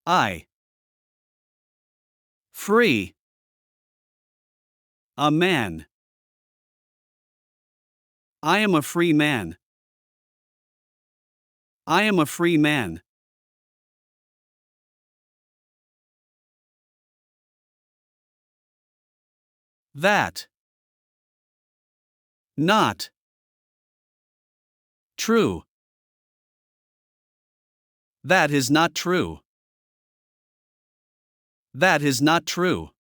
I. Free. A man. I am a free man. I am a free man. That. Not. True. That is not true. That is not true.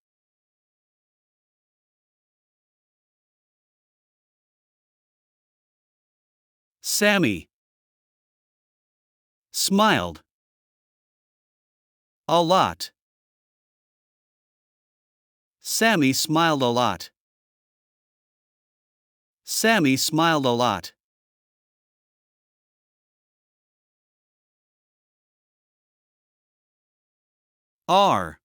Sammy smiled. A lot. Sammy smiled a lot. Sammy smiled a lot. Are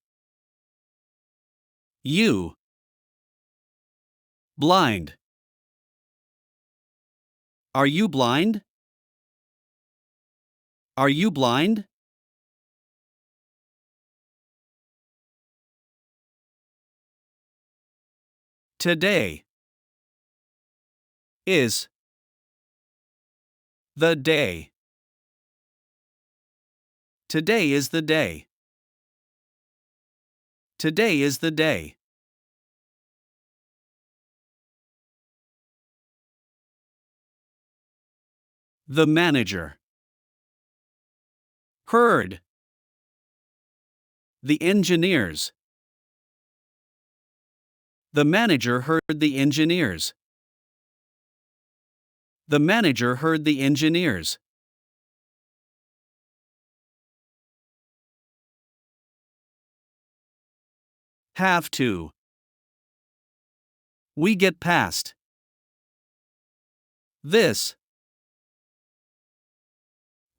you blind? Are you blind? Are you blind? Today is the day. Today is the day. Today is the day. The manager heard. The engineers. The manager heard the engineers. The manager heard the engineers. Have to. We get past this.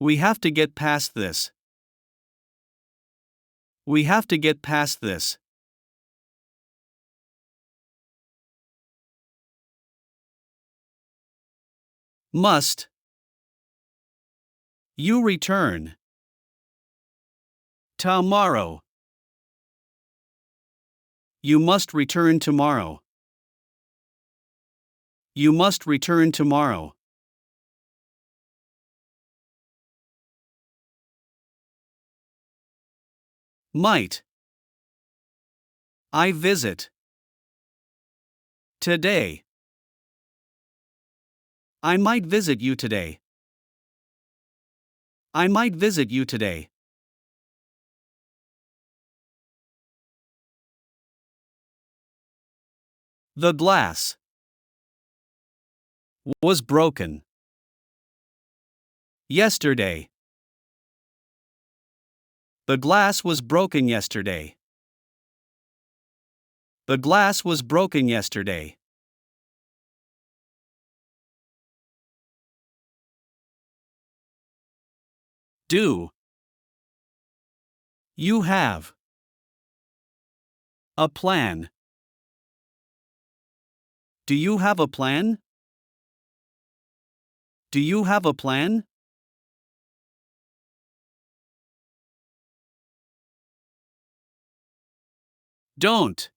We have to get past this. We have to get past this. Must. You return. Tomorrow. You must return tomorrow. You must return tomorrow. Might. I visit. Today. I might visit you today. I might visit you today. The glass was broken yesterday. The glass was broken yesterday. The glass was broken yesterday. Do. You have a plan. Do you have a plan? Do you have a plan? Don't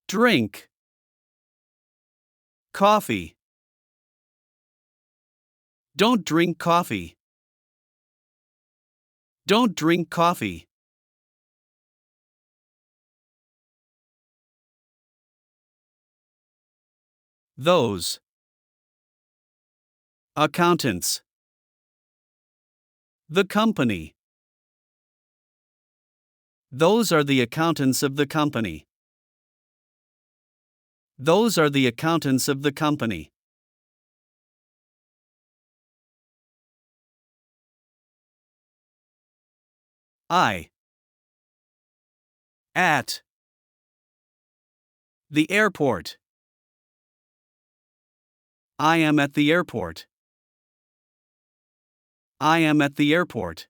drink coffee. Don't drink coffee. Don't drink coffee. Those accountants. The company. Those are the accountants of the company. Those are the accountants of the company. I. At. The airport. I am at the airport. I am at the airport.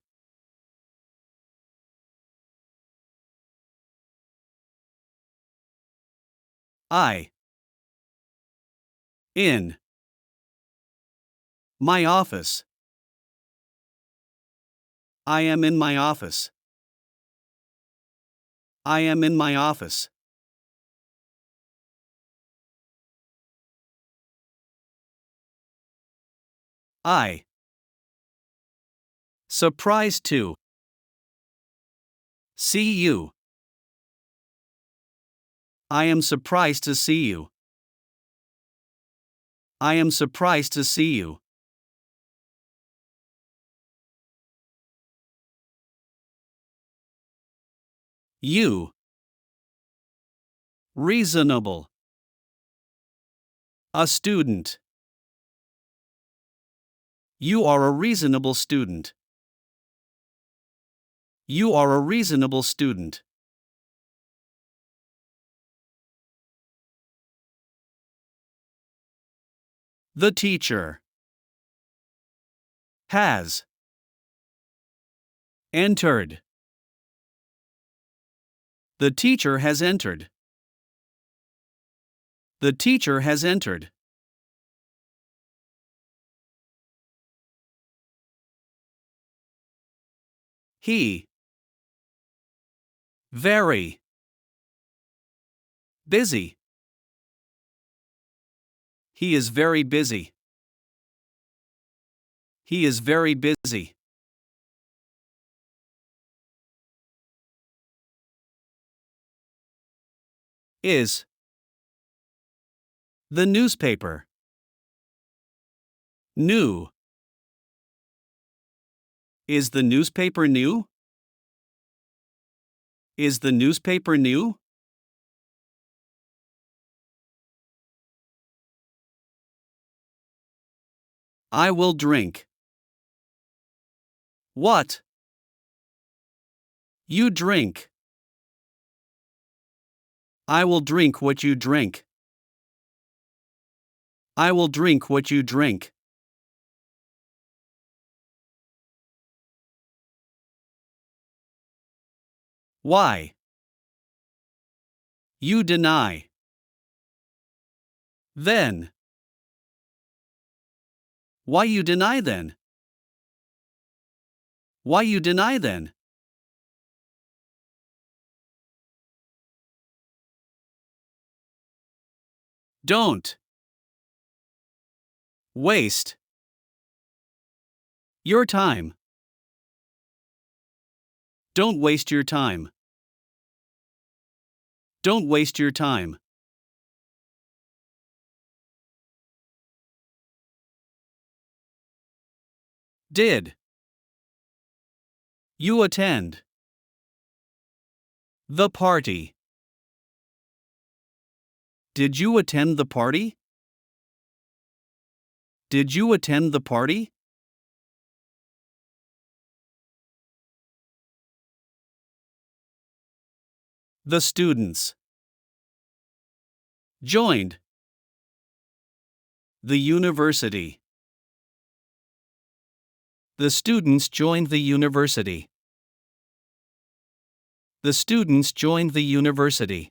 I. In. My office. I am in my office. I am in my office. I. Surprised to. See you. I am surprised to see you. I am surprised to see you. You. Reasonable. A student. You are a reasonable student. You are a reasonable student. The teacher has entered. The teacher has entered. The teacher has entered. He. Very. Busy. He is very busy. He is very busy. Is. The newspaper. New. Is the newspaper new? Is the newspaper new? I will drink. What? You drink. I will drink what you drink. I will drink what you drink. Why? You deny. Then. Why you deny then? Why you deny then? Don't. Waste. Your time. Don't waste your time. Don't waste your time. Did. You attend. The party. Did you attend the party? Did you attend the party? The students. Joined. The university. The students joined the university. The students joined the university.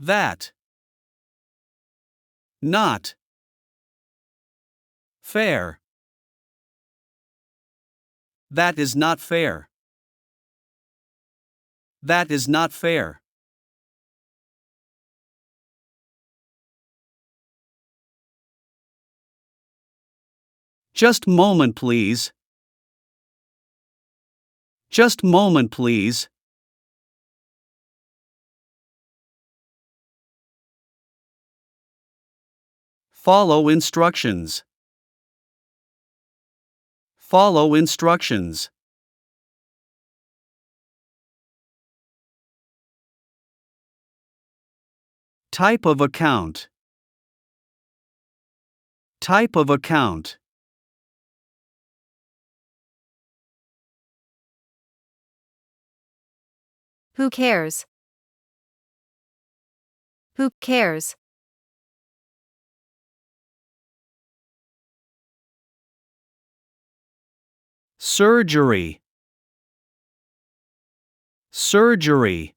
That. Not. Fair. That is not fair. That is not fair. Just moment, please. Just moment, please. Follow instructions. Follow instructions. Type of account. Type of account. Who cares? Who cares? Surgery. Surgery.